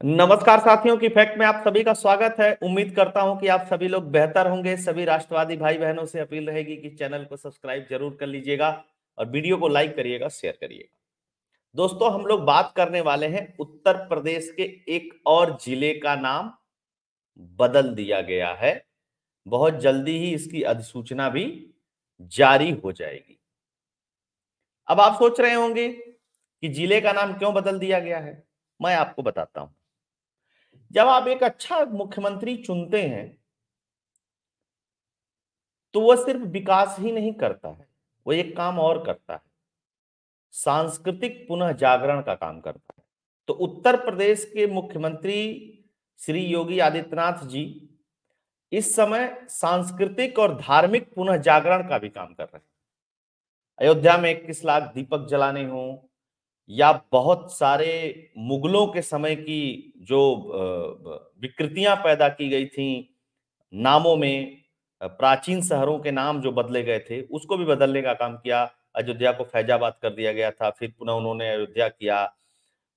नमस्कार साथियों की फैक्ट में आप सभी का स्वागत है। उम्मीद करता हूं कि आप सभी लोग बेहतर होंगे। सभी राष्ट्रवादी भाई बहनों से अपील रहेगी कि चैनल को सब्सक्राइब जरूर कर लीजिएगा और वीडियो को लाइक करिएगा, शेयर करिएगा। दोस्तों, हम लोग बात करने वाले हैं उत्तर प्रदेश के एक और जिले का नाम बदल दिया गया है। बहुत जल्दी ही इसकी अधिसूचना भी जारी हो जाएगी। अब आप सोच रहे होंगे कि जिले का नाम क्यों बदल दिया गया है। मैं आपको बताता हूं। जब आप एक अच्छा मुख्यमंत्री चुनते हैं तो वह सिर्फ विकास ही नहीं करता है, वो एक काम और करता है, सांस्कृतिक पुनः जागरण का काम करता है। तो उत्तर प्रदेश के मुख्यमंत्री श्री योगी आदित्यनाथ जी इस समय सांस्कृतिक और धार्मिक पुनः जागरण का भी काम कर रहे हैं। अयोध्या में 21 लाख दीपक जलाने हों या बहुत सारे मुगलों के समय की जो विकृतियां पैदा की गई थी नामों में, प्राचीन शहरों के नाम जो बदले गए थे उसको भी बदलने का काम किया। अयोध्या को फैजाबाद कर दिया गया था, फिर पुनः उन्होंने अयोध्या किया।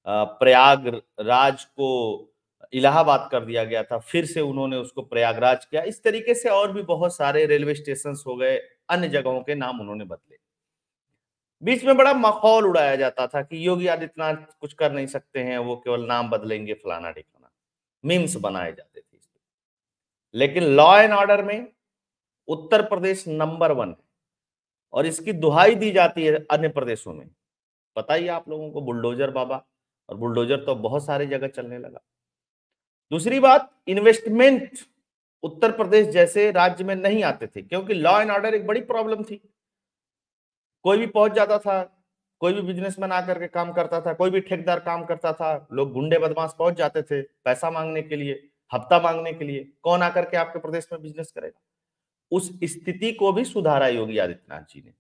प्रयागराज को इलाहाबाद कर दिया गया था, फिर से उन्होंने उसको प्रयागराज किया। इस तरीके से और भी बहुत सारे रेलवे स्टेशन हो गए, अन्य जगहों के नाम उन्होंने बदले। बीच में बड़ा मखौल उड़ाया जाता था कि योगी आदित्यनाथ कुछ कर नहीं सकते हैं, वो केवल नाम बदलेंगे, फलाना ढिकाना। मीम्स बनाए जाते थे इस पे। लेकिन लॉ एंड ऑर्डर में उत्तर प्रदेश नंबर 1 है और इसकी दुहाई दी जाती है अन्य प्रदेशों में। पता ही आप लोगों को, बुलडोजर बाबा। और बुलडोजर तो बहुत सारी जगह चलने लगा। दूसरी बात, इन्वेस्टमेंट उत्तर प्रदेश जैसे राज्य में नहीं आते थे क्योंकि लॉ एंड ऑर्डर एक बड़ी प्रॉब्लम थी। कोई भी पहुंच जाता था, कोई भी बिजनेसमैन आकर के काम करता था, कोई भी ठेकेदार काम करता था, लोग गुंडे बदमाश पहुंच जाते थे पैसा मांगने के लिए, हफ्ता मांगने के लिए। कौन आकर के आपके प्रदेश में बिजनेस करेगा। उस स्थिति को भी सुधारा योगी आदित्यनाथ जी ने।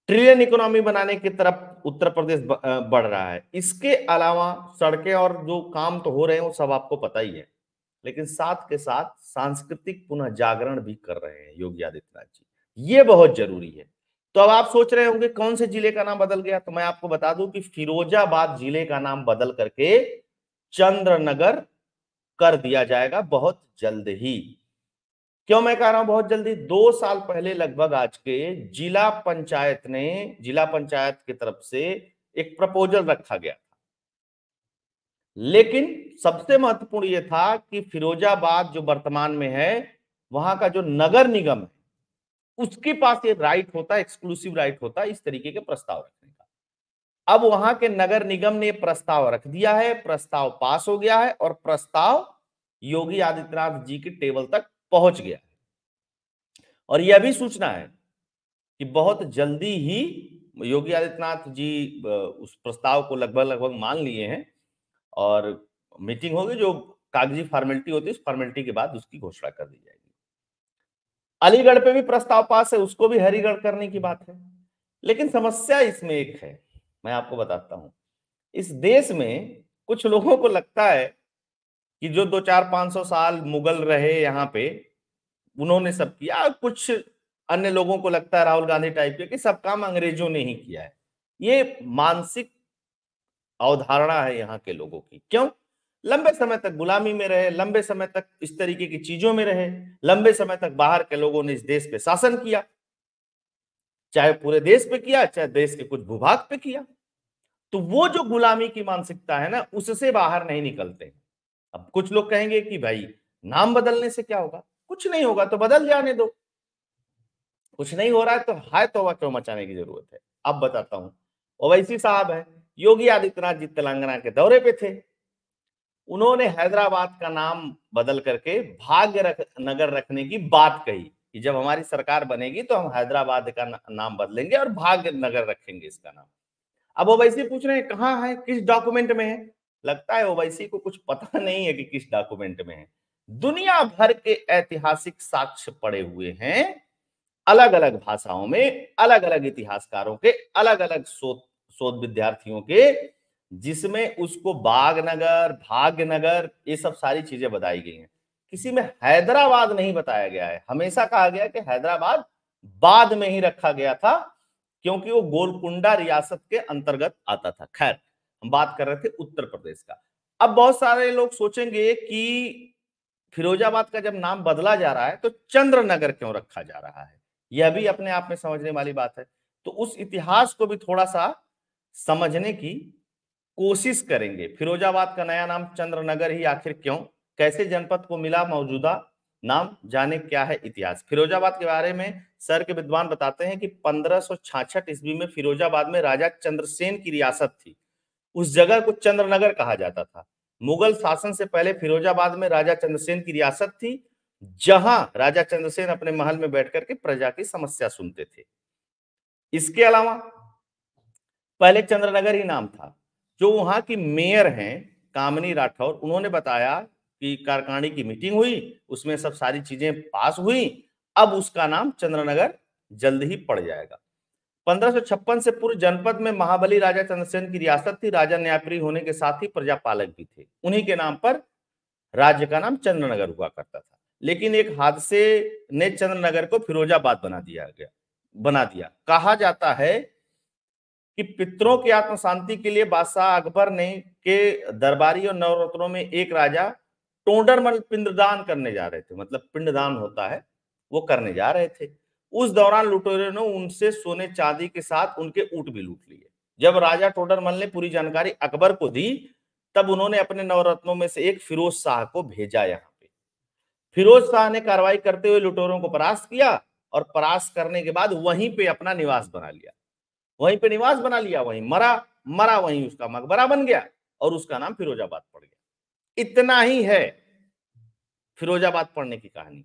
ट्रिलियन इकोनॉमी बनाने की तरफ उत्तर प्रदेश बढ़ रहा है। इसके अलावा सड़कें और जो काम तो हो रहे हैं वो सब आपको पता ही है, लेकिन साथ के साथ सांस्कृतिक पुनः जागरण भी कर रहे हैं योगी आदित्यनाथ जी। ये बहुत जरूरी है। तो अब आप सोच रहे होंगे कौन से जिले का नाम बदल गया, तो मैं आपको बता दूं कि फिरोजाबाद जिले का नाम बदल करके चंद्रनगर कर दिया जाएगा बहुत जल्द ही। क्यों मैं कह रहा हूं बहुत जल्दी? 2 साल पहले लगभग आज के जिला पंचायत की तरफ से एक प्रपोजल रखा गया था। लेकिन सबसे महत्वपूर्ण यह था कि फिरोजाबाद जो वर्तमान में है, वहां का जो नगर निगम है उसके पास ये राइट होता है, एक्सक्लूसिव राइट होता है इस तरीके के प्रस्ताव रखने का। अब वहां के नगर निगम ने प्रस्ताव रख दिया है, प्रस्ताव पास हो गया है और प्रस्ताव योगी आदित्यनाथ जी की टेबल तक पहुंच गया है। और यह भी सूचना है कि बहुत जल्दी ही योगी आदित्यनाथ जी उस प्रस्ताव को लगभग लगभग मान लिए हैं और मीटिंग होगी, जो कागजी फॉर्मेलिटी होती है उस फॉर्मेलिटी के बाद उसकी घोषणा कर दी जाएगी। अलीगढ़ पे भी प्रस्ताव पास है, उसको भी हरिगढ़ करने की बात है। लेकिन समस्या इसमें एक है, मैं आपको बताता हूं। इस देश में कुछ लोगों को लगता है कि जो 200-400-500 साल मुगल रहे यहाँ पे, उन्होंने सब किया। कुछ अन्य लोगों को लगता है, राहुल गांधी टाइप के, कि सब काम अंग्रेजों ने ही किया है। ये मानसिक अवधारणा है यहाँ के लोगों की। क्यों? लंबे समय तक गुलामी में रहे, लंबे समय तक इस तरीके की चीजों में रहे, लंबे समय तक बाहर के लोगों ने इस देश पे शासन किया, चाहे पूरे देश पे किया, चाहे देश के कुछ भूभाग पे किया। तो वो जो गुलामी की मानसिकता है ना, उससे बाहर नहीं निकलते। अब कुछ लोग कहेंगे कि भाई नाम बदलने से क्या होगा, कुछ नहीं होगा तो बदल जाने दो, कुछ नहीं हो रहा है तो हाय तौबा क्यों मचाने की जरूरत है। अब बताता हूं। ओवैसी साहब है, योगी आदित्यनाथ जी तेलंगाना के दौरे पे थे। उन्होंने हैदराबाद का नाम बदल करके नगर रखने की बात कही कि जब हमारी सरकार बनेगी तो हम हैदराबाद का नाम बदलेंगे और भाग्य नगर रखेंगे इसका नाम। अब ओवैसी पूछ रहे हैं कहाँ है, किस डॉक्यूमेंट में है। लगता है ओवैसी को कुछ पता नहीं है कि किस डॉक्यूमेंट में है। दुनिया भर के ऐतिहासिक साक्ष्य पड़े हुए हैं, अलग अलग भाषाओं में, अलग अलग इतिहासकारों के, अलग अलग शोध विद्यार्थियों के, जिसमें उसको बागनगर, भाग्यनगर, ये सब सारी चीजें बताई गई हैं। किसी में हैदराबाद नहीं बताया गया है। हमेशा कहा गया कि हैदराबाद बाद में ही रखा गया था क्योंकि वो गोलकुंडा रियासत के अंतर्गत आता था। खैर, हम बात कर रहे थे उत्तर प्रदेश का। अब बहुत सारे लोग सोचेंगे कि फिरोजाबाद का जब नाम बदला जा रहा है तो चंद्रनगर क्यों रखा जा रहा है, यह भी अपने आप में समझने वाली बात है। तो उस इतिहास को भी थोड़ा सा समझने की कोशिश करेंगे। फिरोजाबाद का नया नाम चंद्रनगर ही आखिर क्यों, कैसे जनपद को मिला मौजूदा नाम, जाने क्या है इतिहास। फिरोजाबाद के बारे में सर के विद्वान बताते हैं कि 1566 ईस्वी में फिरोजाबाद में राजा चंद्रसेन की रियासत थी। उस जगह को चंद्रनगर कहा जाता था। मुगल शासन से पहले फिरोजाबाद में राजा चंद्रसेन की रियासत थी, जहां राजा चंद्रसेन अपने महल में बैठकर के प्रजा की समस्या सुनते थे। इसके अलावा पहले चंद्रनगर ही नाम था। जो वहां की मेयर हैं कामिनी राठौर, उन्होंने बताया कि कारखानी की मीटिंग हुई, उसमें सब सारी चीजें पास हुई, अब उसका नाम चंद्रनगर जल्द ही पड़ जाएगा। 1556 से पूर्व जनपद में महाबली राजा चंद्रसेन की रियासत थी। राजा न्यायप्रिय होने के साथ ही प्रजापालक भी थे। उन्हीं के नाम पर राज्य का नाम चंद्रनगर हुआ करता था। लेकिन एक हादसे ने चंद्रनगर को फिरोजाबाद बना दिया। कहा जाता है कि पितरों की आत्म शांति के लिए बादशाह अकबर ने के दरबारी और नवरत्नों में एक राजा टोडरमल पिंडदान करने जा रहे थे, मतलब पिंडदान होता है वो करने जा रहे थे। उस दौरान लुटेरों ने उनसे सोने चांदी के साथ उनके ऊंट भी लूट लिए। जब राजा टोडरमल ने पूरी जानकारी अकबर को दी, तब उन्होंने अपने नवरत्नों में से एक फिरोज शाह को भेजा। यहाँ पे फिरोज शाह ने कार्रवाई करते हुए लुटेरों को परास्त किया और परास्त करने के बाद वहीं पे अपना निवास बना लिया। वहीं मरा मरा वहीं उसका मकबरा बन गया और उसका नाम फिरोजाबाद पड़ गया। इतना ही है फिरोजाबाद पढ़ने की कहानी।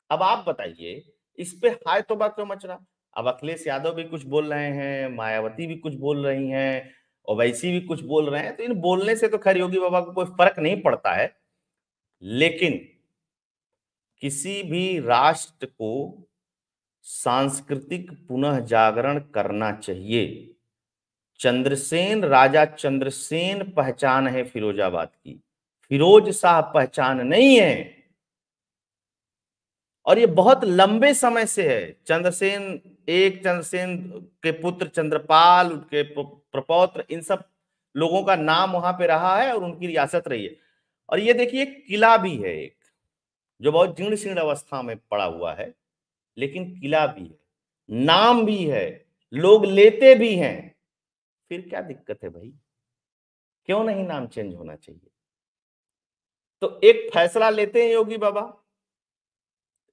अब आप बताइए इस पे हाय तौबा क्यों मच रहा। अब अखिलेश यादव भी कुछ बोल रहे हैं, मायावती भी कुछ बोल रही हैं, ओवैसी भी कुछ बोल रहे हैं। तो इन बोलने से तो खैर योगी बाबा को कोई फर्क नहीं पड़ता है, लेकिन किसी भी राष्ट्र को सांस्कृतिक पुनः जागरण करना चाहिए। राजा चंद्रसेन पहचान है फिरोजाबाद की, फिरोज शाह पहचान नहीं है। और ये बहुत लंबे समय से है। चंद्रसेन के पुत्र चंद्रपाल, उनके प्रपौत्र, इन सब लोगों का नाम वहां पे रहा है और उनकी रियासत रही है। और ये देखिए किला भी है एक, जो बहुत जीर्ण शीर्ण अवस्था में पड़ा हुआ है, लेकिन किला भी है, नाम भी है, लोग लेते भी हैं। फिर क्या दिक्कत है भाई, क्यों नहीं नाम चेंज होना चाहिए। तो एक फैसला लेते हैं योगी बाबा,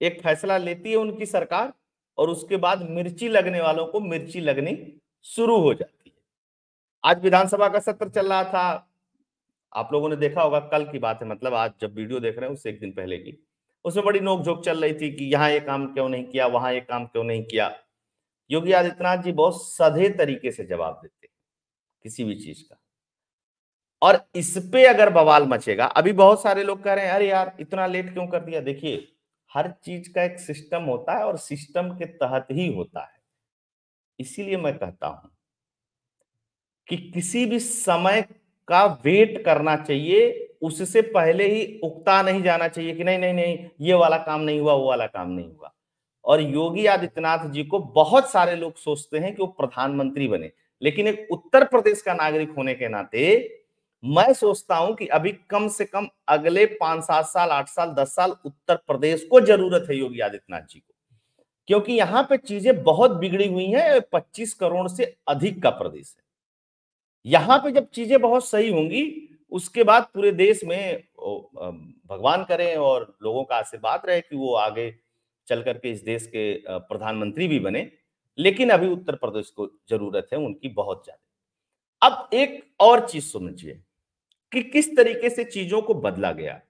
एक फैसला लेती है उनकी सरकार, और उसके बाद मिर्ची लगने वालों को मिर्ची लगनी शुरू हो जाती है। आज विधानसभा का सत्र चल रहा था, आप लोगों ने देखा होगा, कल की बात है, मतलब आज जब वीडियो देख रहे हैं उससे एक दिन पहले की। उसमें बड़ी नोकझोंक चल रही थी कि यहाँ ये काम क्यों नहीं किया, वहां ये काम क्यों नहीं किया। योगी आदित्यनाथ जी बहुत सधे तरीके से जवाब देते हैं किसी भी चीज का। और इस पे अगर बवाल मचेगा, अभी बहुत सारे लोग कह रहे हैं अरे यार इतना लेट क्यों कर दिया। देखिए हर चीज का एक सिस्टम होता है और सिस्टम के तहत ही होता है। इसीलिए मैं कहता हूं कि किसी भी समय का वेट करना चाहिए, उससे पहले ही उकता नहीं जाना चाहिए कि नहीं नहीं नहीं ये वाला काम नहीं हुआ, वो वाला काम नहीं हुआ। और योगी आदित्यनाथ जी को बहुत सारे लोग सोचते हैं कि वो प्रधानमंत्री बने, लेकिन एक उत्तर प्रदेश का नागरिक होने के नाते मैं सोचता हूं कि अभी कम से कम अगले 5-7 साल, 8 साल, 10 साल उत्तर प्रदेश को जरूरत है योगी आदित्यनाथ जी को, क्योंकि यहां पे चीजें बहुत बिगड़ी हुई हैं। 25 करोड़ से अधिक का प्रदेश है। यहां पे जब चीजें बहुत सही होंगी, उसके बाद पूरे देश में भगवान करे और लोगों का आशीर्वाद रहे कि वो आगे चल करके इस देश के प्रधानमंत्री भी बने। लेकिन अभी उत्तर प्रदेश को जरूरत है उनकी बहुत ज्यादा। अब एक और चीज समझिए कि किस तरीके से चीजों को बदला गया।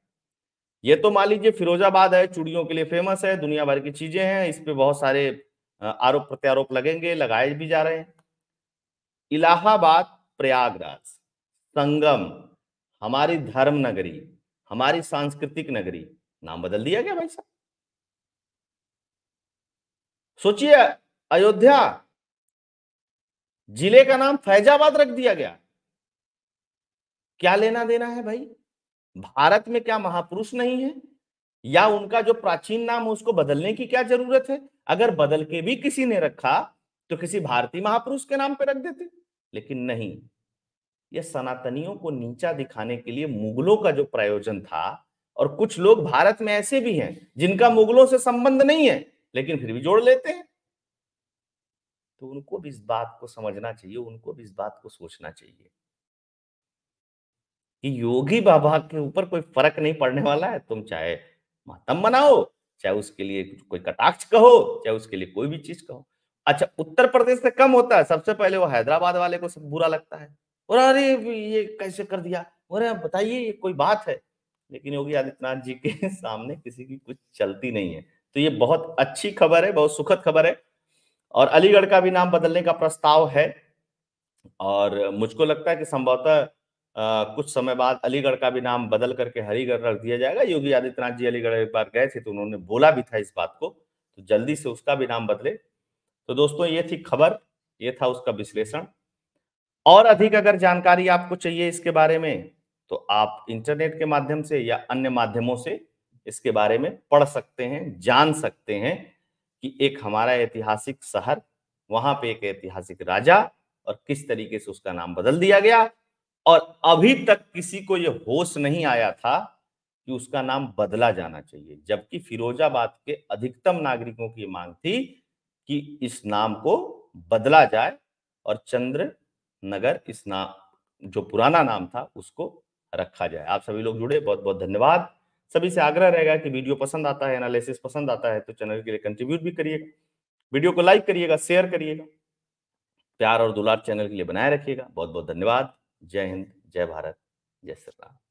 ये तो मान लीजिए फिरोजाबाद है, चूड़ियों के लिए फेमस है, दुनिया भर की चीजें हैं, इस पे बहुत सारे आरोप प्रत्यारोप लगेंगे, लगाए भी जा रहे हैं। इलाहाबाद, प्रयागराज, संगम, हमारी धर्म नगरी, हमारी सांस्कृतिक नगरी, नाम बदल दिया गया भाई साहब। सोचिए, अयोध्या जिले का नाम फैजाबाद रख दिया गया। क्या लेना देना है भाई। भारत में क्या महापुरुष नहीं है, या उनका जो प्राचीन नाम है उसको बदलने की क्या जरूरत है। अगर बदल के भी किसी ने रखा तो किसी भारतीय महापुरुष के नाम पे रख देते, लेकिन नहीं, यह सनातनियों को नीचा दिखाने के लिए मुगलों का जो प्रयोजन था, और कुछ लोग भारत में ऐसे भी हैं जिनका मुगलों से संबंध नहीं है लेकिन फिर भी जोड़ लेते हैं। तो उनको भी इस बात को समझना चाहिए, उनको भी इस बात को सोचना चाहिए कि योगी बाबा के ऊपर कोई फर्क नहीं पड़ने वाला है। तुम चाहे मातम बनाओ, चाहे उसके लिए कोई कटाक्ष कहो, चाहे उसके लिए कोई भी चीज कहो। अच्छा, उत्तर प्रदेश से कम होता है, सबसे पहले वो हैदराबाद वाले को सब बुरा लगता है, और अरे ये कैसे कर दिया, अरे बताइए ये कोई बात है। लेकिन योगी आदित्यनाथ जी के सामने किसी की कुछ चलती नहीं है। तो ये बहुत अच्छी खबर है, बहुत सुखद खबर है। और अलीगढ़ का भी नाम बदलने का प्रस्ताव है, और मुझको लगता है कि संभवतः कुछ समय बाद अलीगढ़ का भी नाम बदल करके हरिगढ़ रख दिया जाएगा। योगी आदित्यनाथ जी अलीगढ़ एक बार गए थे तो उन्होंने बोला भी था इस बात को, तो जल्दी से उसका भी नाम बदले। तो दोस्तों ये थी खबर, ये था उसका विश्लेषण। और अधिक अगर जानकारी आपको चाहिए इसके बारे में, तो आप इंटरनेट के माध्यम से या अन्य माध्यमों से इसके बारे में पढ़ सकते हैं, जान सकते हैं कि एक हमारा ऐतिहासिक शहर, वहां पे एक ऐतिहासिक राजा, और किस तरीके से उसका नाम बदल दिया गया। और अभी तक किसी को यह होश नहीं आया था कि उसका नाम बदला जाना चाहिए, जबकि फिरोजाबाद के अधिकतम नागरिकों की मांग थी कि इस नाम को बदला जाए और चंद्र नगर, इस नाम जो पुराना नाम था उसको रखा जाए। आप सभी लोग जुड़े, बहुत बहुत धन्यवाद। सभी से आग्रह रहेगा कि वीडियो पसंद आता है, एनालिसिस पसंद आता है तो चैनल के लिए कंट्रीब्यूट भी करिएगा, वीडियो को लाइक करिएगा, शेयर करिएगा, प्यार और दुलार चैनल के लिए बनाए रखिएगा। बहुत बहुत धन्यवाद। जय हिंद, जय भारत, जय श्री राम।